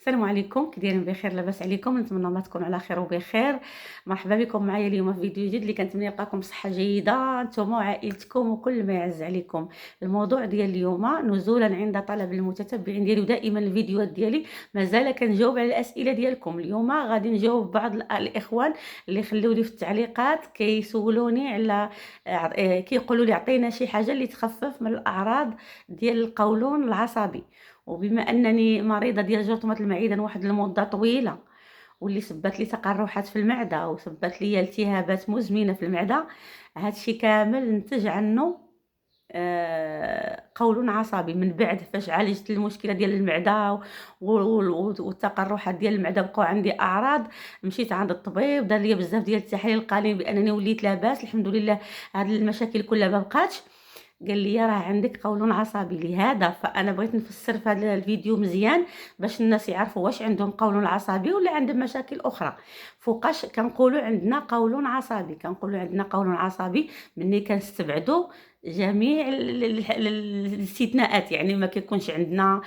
السلام عليكم، كي دايرين؟ بخير؟ لاباس عليكم؟ نتمنى الله تكونوا على خير وبخير. مرحبا بكم معايا اليوم في فيديو جديد اللي كنتمنى يلقاكم بصحه جيده نتوما وعائلتكم وكل ما يعز عليكم. الموضوع ديال اليوم نزولا عند طلب المتتبعين ديالي، ودائما الفيديوهات ديالي مازال كنجاوب على الاسئله ديالكم. اليوم غادي نجاوب بعض الاخوان اللي خليو لي في التعليقات كيسولوني على كيقولوا لي عطينا شي حاجه اللي تخفف من الاعراض ديال القولون العصبي. وبما انني مريضه ديال جرثومه المعده واحد المده طويله، واللي سببت لي تقرحات في المعده وسببت لي التهابات مزمنه في المعده، هادشي كامل نتج عنه قولون عصبي. من بعد فاش عالجت المشكله ديال المعده والتقرحات ديال المعده بقاو عندي اعراض، مشيت عند الطبيب دار لي بزاف ديال التحاليل، قال لي بانني وليت لاباس الحمد لله، هاد المشاكل كلها ما بقاتش. قال لي راه عندك قولون عصبي. لهذا فانا بغيت نفسر في هذا الفيديو مزيان باش الناس يعرفوا واش عندهم قولون عصبي ولا عندهم مشاكل اخرى. فوقاش كنقولوا عندنا قولون عصبي؟ كنقولوا عندنا قولون عصبي ملي كنستبعدوا جميع الاستثناءات، يعني ما كيكونش عندنا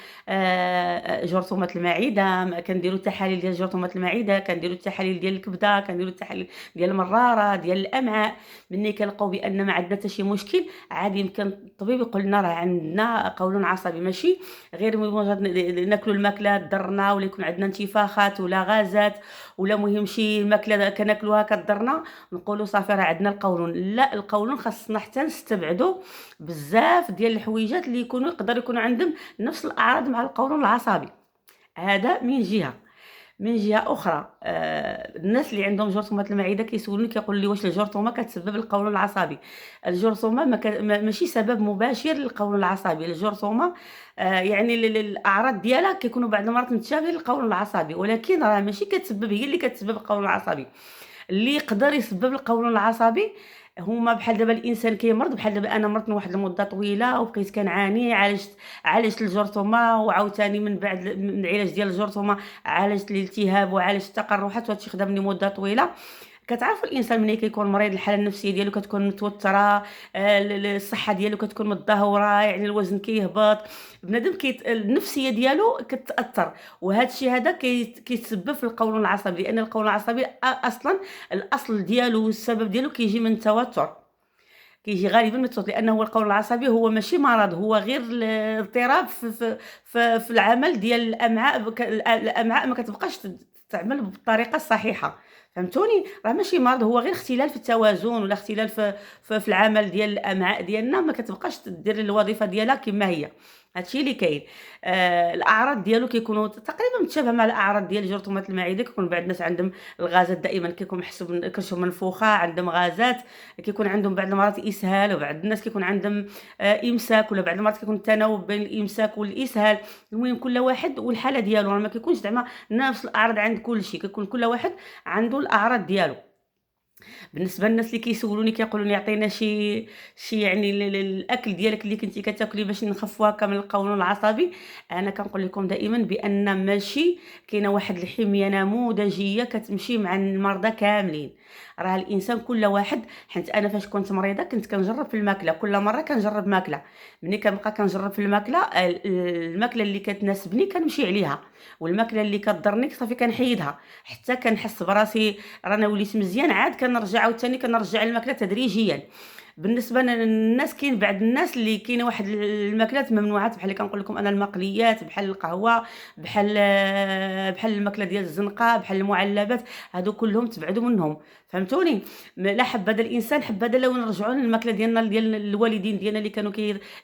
جرثومه المعده، ما كنديروا التحاليل ديال جرثومه المعده، كنديروا التحاليل ديال الكبده، كنديروا التحاليل ديال المراره، ديال الامعاء. ملي كنلقاو بان ما عندنا حتى شي مشكل، عادي يمكن الطبيب يقول لنا راه عندنا قولون عصبي. ماشي غير مجرد ناكلوا الماكله ضرنا ولا يكون عندنا انتفاخات ولا غازات ولا مهم شي ماكله كناكلوها كضرنا نقولوا صافي راه عندنا القولون. لا، القولون خاصنا حتى نستبعدوا بزاف ديال الحويجات اللي يقدر يكونوا عندهم نفس الاعراض مع القولون العصبي. هذا من جهه. من جهه اخرى، الناس اللي عندهم جرثومه المعده كيسولوني كيقولوا لي واش الجرثومه كتسبب القولون العصبي؟ الجرثومه ماشي سبب مباشر للقولون العصبي. الجرثومه يعني الاعراض ديالها كيكونوا بعض المرات متشابهه للقولون العصبي، ولكن راه ماشي كتسبب هي اللي كتسبب القولون العصبي. اللي يقدر يسبب القولون العصبي هما بحال دابا الانسان كيمرض، بحال دابا انا مرضت من واحد المده طويله وبقيت كنعاني، عالجت الجرثومه، وعاوتاني من بعد من العلاج ديال الجرثومه عالجت الالتهاب وعالجت التقرحات، وهادشي خدمني مده طويله. كتعرفوا الانسان ملي كيكون مريض الحاله النفسيه ديالو كتكون متوتره، الصحه ديالو كتكون متدهوره، يعني الوزن كيهبط، بنادم النفسيه ديالو كتاثر. وهذا الشيء هذا كيتسبب في القولون العصبي، لان القولون العصبي اصلا الاصل ديالو والسبب ديالو كيجي من التوتر، كيجي غالبا من التوتر، لانه هو القولون العصبي هو ماشي مرض، هو غير اضطراب في العمل ديال الامعاء. الامعاء ما كتبقاش تعمل بالطريقه الصحيحه. فهمتوني؟ راه ماشي مرض، هو غير اختلال في التوازن ولا اختلال في العمل ديال الامعاء ديالنا، ما كتبقاش دير الوظيفه ديالها كما هي. هادشي اللي كاين. الاعراض ديالو كيكونوا تقريبا متشابهه مع الاعراض ديال جرثومه المعده. كيكون بعض الناس عندهم الغازات دائما كيكون محسوب كرشهم منفوخه، عندهم غازات، كيكون عندهم بعض المرات اسهال، وبعض الناس كيكون عندهم امساك، ولا بعض المرات كيكون التناوب بين الامساك والاسهال. المهم كل واحد والحاله ديالو، ما كيكونش زعما نفس الاعراض عند كل شيء، كيكون كل واحد عنده الاعراض ديالو. بالنسبه للناس اللي كيسولوني كيقولوا لي عطينا شي يعني الاكل ديالك اللي كنتي كتاكلي باش نخفوا هكا من القولون العصبي، انا كنقول لكم دائما بان ماشي كاينه واحد الحميه نموذجيه كتمشي مع المرضى كاملين. راه الانسان كل واحد، حيت انا فاش كنت مريضه كنت كنجرب في الماكله، كل مره كنجرب ماكله. ملي كنبقى كنجرب في الماكله، الماكله اللي كتناسبني كنمشي عليها، والماكله اللي كضرني صافي كنحيدها، حتى كنحس براسي رانا وليت مزيان، عاد كنرجع عاوتاني كنرجع الماكله تدريجيا. بالنسبه للناس كاين بعض الناس اللي كاينه واحد الماكلات ممنوعات، بحال اللي كنقول لكم انا المقليات، بحال القهوه، بحال الماكله ديال الزنقه، بحال المعلبات، هادو كلهم تبعدوا منهم. فهمتوني؟ لا حبذا الانسان، حبذا لو نرجعوا للماكله ديالنا ديال الوالدين ديالنا اللي كانوا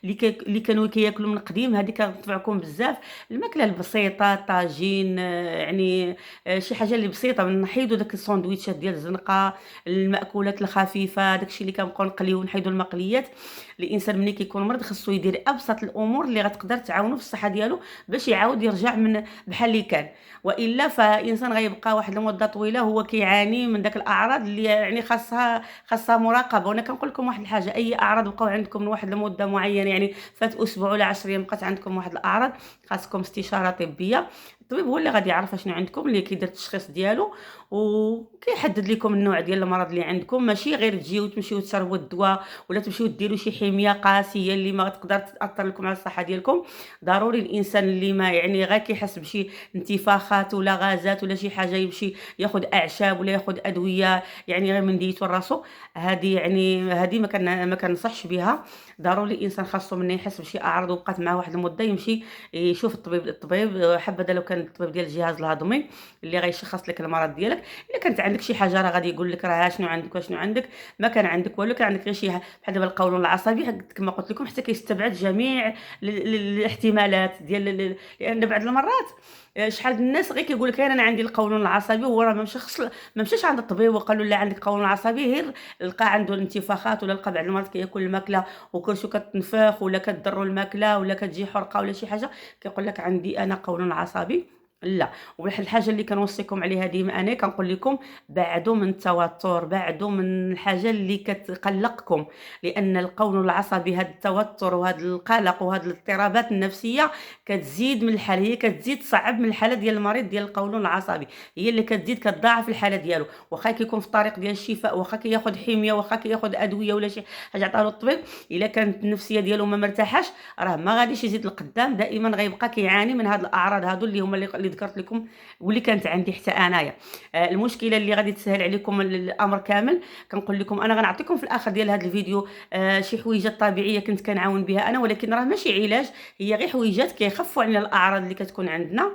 اللي كانوا كياكلوا من قديم، هذه كتنفعكم بزاف. الماكله البسيطه، الطاجين، يعني شي حاجه اللي بسيطه، نحيدوا داك الساندويتشات ديال الزنقه، المأكولات الخفيفه، داكشي اللي كنبقاو نقليو ونحيدوا المقليات. الانسان ملي كيكون مريض خصو يدير ابسط الامور اللي غتقدر تعاونو في الصحه ديالو باش يعاود يرجع من بحال اللي كان. والا فانسان غيبقى واحد المده طويله هو كيعاني من داك الاعراض اللي يعني خاصها مراقبه. وانا كنقول لكم واحد الحاجه، اي اعراض بقاو عندكم من واحد المده معينه، يعني فات اسبوع ولا 10 ايام بقات عندكم واحد الاعراض، خاصكم استشاره طبيه الطبيب هو اللي غادي يعرف شنو عندكم، اللي كيدير التشخيص ديالو وكيحدد لكم النوع ديال المرض اللي عندكم. ماشي غير تجيو تمشيو تشربوا الدواء ولا تمشيو ديروا شي حميه قاسيه اللي ما تقدر تاثر لكم على الصحه ديالكم. ضروري الانسان اللي ما يعني غير كيحس بشي انتفاخات ولا غازات ولا شي حاجه يمشي ياخذ اعشاب ولا ياخذ ادويه يعني غير من ديتو راسو. هذه يعني هذه ما كنصحش بها. ضروري الانسان خاصو من يحس بشي اعراض وبقات معاه واحد المده يمشي يشوف الطبيب حبذا لو كان الطبيب ديال الجهاز الهضمي اللي غيشخص لك المرض ديالك. الا كانت عندك شي حاجه راه غادي يقول لك راه شنو عندك وشنو عندك. ما كان عندك والو، كان عندك غير شي بحال دابا القولون العصبي كما قلت لكم حتى كيستبعد جميع الاحتمالات ديال لان بعض المرات شحال من الناس غير كيقول لك انا عندي القولون العصبي وهو راه ما مشاش عند الطبيب وقال له لا عندك قولون عصبي، غير لقى عنده الانتفاخات ولا لقى بعض المرات كياكل الماكله وكرشو كتنفخ ولا كتضرو الماكله ولا كتجي حرقه ولا شي حاجه كيقول لك عندي انا قولون عصبي. لا. وواحد الحاجه اللي كنوصيكم عليها ديما انا كنقول لكم بعدوا من التوتر، بعدوا من الحاجه اللي كتقلقكم، لان القولون العصبي هذا التوتر وهذا القلق وهذه الاضطرابات النفسيه كتزيد من الحاله، هي كتزيد تصعب من الحاله ديال المريض ديال القولون العصبي، هي اللي كتزيد كتضاعف الحاله ديالو. واخا كيكون في الطريق ديال الشفاء، واخا كياخذ حميه، واخا كياخذ ادويه ولا شي حاجه عطاها له الطبيب، الا كانت النفسيه ديالو ما مرتاحاش راه ما غاديش يزيد لقدام، دائما غيبقى كيعاني من هاد الاعراض هادو اللي هما اللي ذكرت لكم واللي كانت عندي حتى انايا. المشكله اللي غادي تسهل عليكم الامر كامل كنقول لكم انا غنعطيكم في الاخر ديال هذا الفيديو شي حويجات طبيعيه كنت كنعاون بها انا، ولكن راه ماشي علاج، هي غير حويجات كيخفوا علينا الاعراض اللي كتكون عندنا.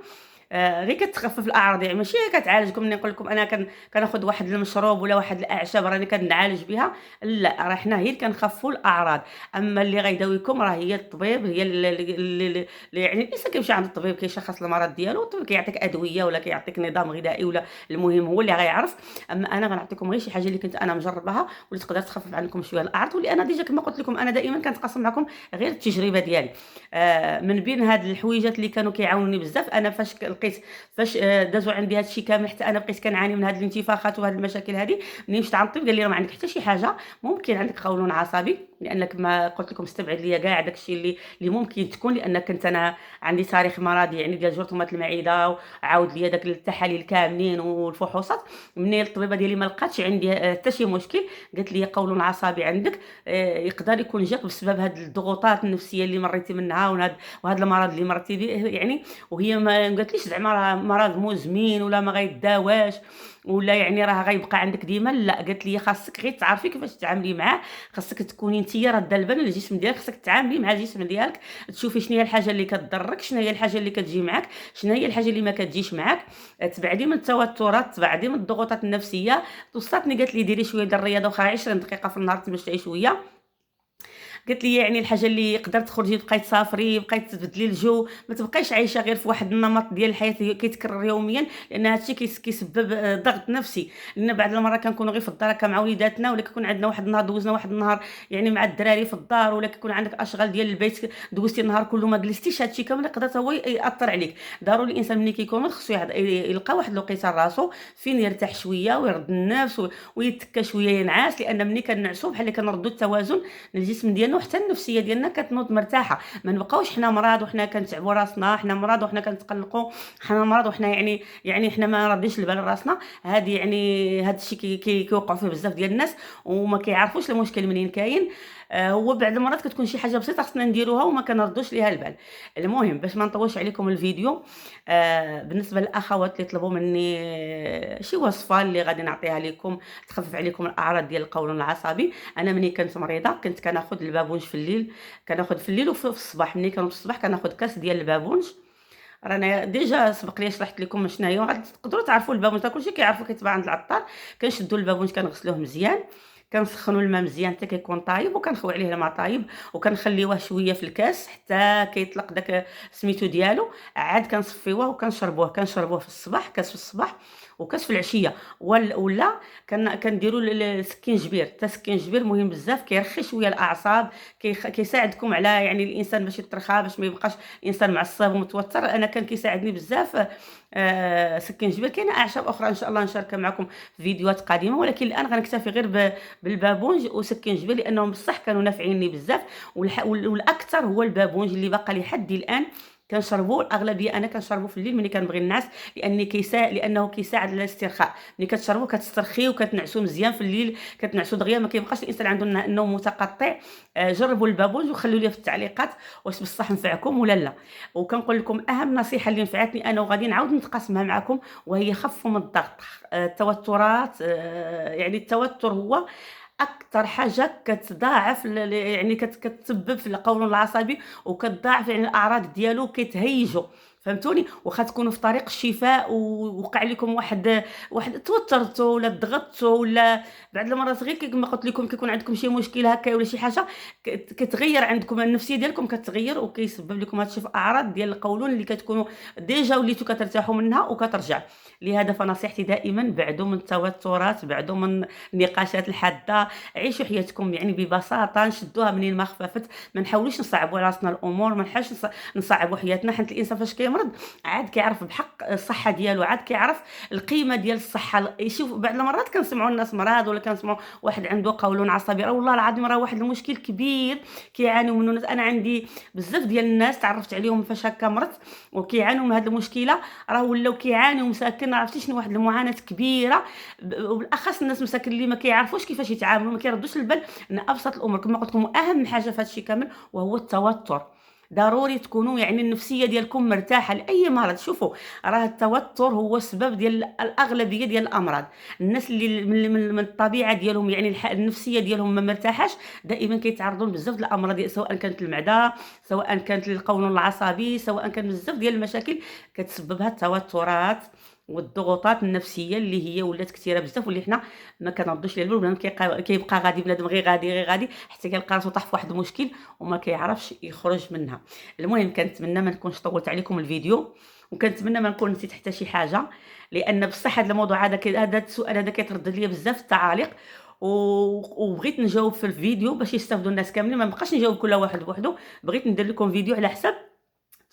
غير كتخفف الاعراض، يعني ماشي كتعالجكم. ملي نقول لكم انا كناخذ واحد المشروب ولا واحد الاعشاب راني كنعالج بها، لا، راه حنا هي اللي كنخفوا الاعراض. اما اللي غيداويكم راه هي الطبيب، هي اللي يعني الانسان كيمشي عند الطبيب كيشخص المرض ديالو، الطبيب كيعطيك ادويه ولا كيعطيك نظام غذائي ولا المهم هو اللي غيعرف. اما انا غنعطيكم غير شي حاجه اللي كنت انا مجرباها واللي تقدر تخفف عنكم شويه الاعراض، واللي انا ديجا كما قلت لكم انا دائما كنتقاسم معكم غير التجربه ديالي. من بين هاد الحويجات اللي كانوا كيعاونوني بزاف انا فاش دازوا عندي هذا الشيء كامل، حتى انا بقيت كنعاني من هذه الانتفاخات وهذه المشاكل هذه. ملي مشيت عند الطبيب قال لي راه ما عندك حتى شي حاجه، ممكن عندك قولون عصبي، لانك ما قلت لكم استبعد ليا كاع داك الشيء اللي ممكن تكون، لان كنت انا عندي تاريخ مرضي يعني ديال جرثومه المعده، وعاود ليا داك التحاليل كاملين والفحوصات. منين الطبيبه ديالي ما لقاتش عندي حتى شي مشكل، قالت لي قولون عصبي عندك، يقدر يكون جاك بسبب هذه الضغوطات النفسيه اللي مريتي منها وهذا المرض اللي مرتي به يعني. وهي ما قالتليش زعما راه مرض مزمن ولا ما غيداواش ولا يعني راه غيبقى عندك ديما، لا، قالت لي خاصك غير تعرفي كيفاش تتعاملي معاه، خاصك تكوني انت راده البال للجسم ديالك، خاصك تتعاملي مع الجسم ديالك، تشوفي شنو هي الحاجه اللي كتضرك، شنو هي الحاجه اللي كتجي معاك، شنو هي الحاجه اللي ما كتجيش معاك، تبعدي من التوترات، تبعدي من الضغوطات النفسيه. توصلتني قالت لي ديري شويه ديال الرياضه واخا 20 دقيقه في النهار تمشي شويه. قالت لي يعني الحاجه اللي قدرت تخرجي تبقاي تسافري، بقاي تبدلي الجو، ما تبقايش عايشه غير في واحد النمط ديال الحياه كيتكرر يوميا، لان هادشي كيسبب ضغط نفسي. لان بعض المرات كنكونوا غير في الدار مع وليداتنا، ولا كيكون عندنا واحد النهار دوزنا واحد النهار يعني مع الدراري في الدار، ولا كيكون عندك اشغال ديال البيت دوزتي النهار كله ما جلستيش، هادشي كامل يقدر هو ياثر عليك. ضروري الانسان ملي كيكون خصو يلقى واحد الوقيته لراسو فين يرتاح شويه ويرد النفس ويتكا شويه ينعس، لان ملي كنعسوا بحال اللي كنردوا التوازن للجسم ديالنا وحتى النفسيه ديالنا كتنوض مرتاحه. ما نبقاوش حنا مرض وحنا كنتعبوا راسنا، حنا مرض وحنا كنتقلقوا، حنا مرض وحنا يعني حنا ما راضيش البال راسنا. هذه يعني هذا الشيء كيوقع فيه بزاف ديال الناس وما كيعرفوش المشكل منين كاين. هو بعض المرات كتكون شي حاجه بسيطه خصنا نديروها وما كنردوش ليها البال. المهم باش ما نطولش عليكم الفيديو، بالنسبه للاخوات اللي طلبوا مني شي وصفه اللي غادي نعطيها لكم تخفف عليكم الاعراض ديال القولون العصبي. انا ملي كنت مريضه كنت كناخذ البابونج في الليل، كناخذ في الليل وفي الصباح. ملي كنوض الصباح كناخذ كاس ديال البابونج. رانا ديجا سبق لي شرحت لكم شنو هي، وغادي تقدروا تعرفوا البابونج، كلشي كيعرفوا كيتباع عند العطار. كنشدوا البابونج كنغسلوه مزيان، كنسخنوا الماء مزيان حتى كيكون طايب، وكنخوي عليه الماء طايب وكنخليوه شويه في الكاس حتى كيطلق داك سميتو ديالو. عاد كنصفيوه كنشربوه في الصباح، كاس في الصباح وكاس في العشيه. ولا كنديروا السكينجبير، حتى السكينجبير مهم بزاف، كيرخي شويه الاعصاب، كيساعدكم على يعني الانسان باش يترخى، باش ما يبقاش الانسان معصب ومتوتر. انا كان كيساعدني بزاف سكينجبير. كاينه اعشاب اخرى ان شاء الله نشاركها معكم في فيديوهات قادمه، ولكن الان غنكتفي غير بالبابونج وسكينجبير لانهم بصح كانوا نافعيني بزاف. والاكثر هو البابونج اللي باقى لي حد الان كنشربوا الاغلبيه انا كنشربوا في الليل ملي كنبغي ننعس، لانه كيساعد على الاسترخاء. ملي كتشربوا كتسترخيو وكتنعسوا مزيان في الليل، كتنعسوا دغيا، ما كيبقاش الانسان عنده النوم متقطع. جربوا البابونج وخلوا لي في التعليقات واش بصح نفعكم ولا لا. وكنقول لكم اهم نصيحه اللي نفعتني انا وغادي نعاود نتقاسمها معكم، وهي خفوا من الضغط، التوترات. يعني التوتر هو اكثر حاجه كتضاعف يعني كتسبب في القولون العصبي، وكتضاعف يعني الاعراض ديالو كيتهيجوا. فهمتوني؟ واخا تكونوا في طريق الشفاء ووقع لكم واحد توترتوا ولا ضغطتوا ولا بعض المرات غير كما قلت لكم كيكون عندكم شي مشكل هكا ولا شي حاجه كتغير عندكم النفسيه ديالكم، كتغير وكيسبب لكم هادشي في اعراض ديال القولون اللي كتكونوا ديجا وليتوا كترتاحوا منها وكترجع. لهذا فنصيحتي دائما بعدوا من التوترات، بعدوا من النقاشات الحاده، عيشوا حياتكم يعني ببساطه، نشدوها منين ما خففت، ما نحاولوش نصعبوا على راسنا الامور، ما نحاولش نصعبوا حياتنا، حيت الانسان فاش كيمرض عاد كيعرف بحق الصحه ديالو، عاد كيعرف القيمه ديال الصحه. يشوف بعض المرات كنسمعوا الناس مرض ولا كنسمعوا واحد عنده قولون عصبي، راه والله العظيم راه واحد المشكل كبير كيعانيو منه الناس. انا عندي بزاف ديال الناس تعرفت عليهم فاش هكا مرضت وكيعانيو من هذه المشكله، راه ولاو كيعانيو مساكن، عرفتي شنو، واحد المعاناه كبيره. وبالاخص الناس مساكن اللي ما كيعرفوش كيفاش يتعاملوا، ما كيردوش البال ان ابسط الامور كما قلت لكم اهم حاجه في هذا الشيء كامل وهو التوتر. ضروري تكونوا يعني النفسيه ديالكم مرتاحه لاي مرض. شوفوا راه التوتر هو السبب ديال الاغلبيه ديال الامراض. الناس اللي من الطبيعه ديالهم يعني النفسيه ديالهم ما مرتاحاش دائما كيتعرضوا لبزاف د الامراض، سواء كانت المعده، سواء كانت القولون العصبي، سواء كان بزاف ديال المشاكل كتسببها التوترات والضغوطات النفسيه اللي هي ولات كثيره بزاف، واللي حنا ما كنردوش ليها البال. بنادم كيبقى غادي، بنادم غير غادي حتى كيلقى راسو طاح في واحد المشكل وما كيعرفش يخرج منها. المهم كنتمنى ما نكونش طولت عليكم الفيديو، وكنتمنى ما نكون نسيت حتى شي حاجه، لان بصح هذا الموضوع هذا السؤال هذا كيتردد ليا بزاف في التعاليق، وبغيت نجاوب في الفيديو باش يستافدوا الناس كاملين، ما نبقاش نجاوب كل واحد بوحدو. بغيت ندير لكم فيديو على حسب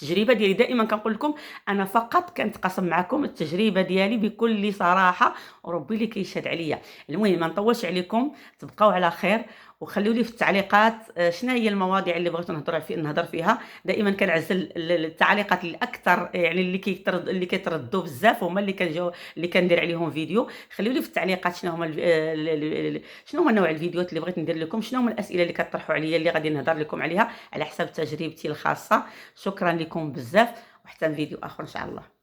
التجربه ديالي. دائما كنقول لكم انا فقط كنتقاسم معكم التجربه ديالي بكل صراحه، وربي اللي كيشهد عليا. المهم ما نطولش عليكم، تبقاو على خير، وخليوا لي في التعليقات شنو هي المواضيع اللي بغيتو نهضر فيها. دائما كنعزل التعليقات الاكثر يعني اللي كيتردوا بزاف هما اللي كندير عليهم فيديو. خليوا لي في التعليقات شنو هما نوع الفيديوهات اللي بغيت ندير لكم، شنو هما الاسئله اللي كطرحوا عليا اللي غادي نهضر لكم عليها على حسب تجربتي الخاصه. شكرا لكم بزاف، وحتى الفيديو اخر ان شاء الله.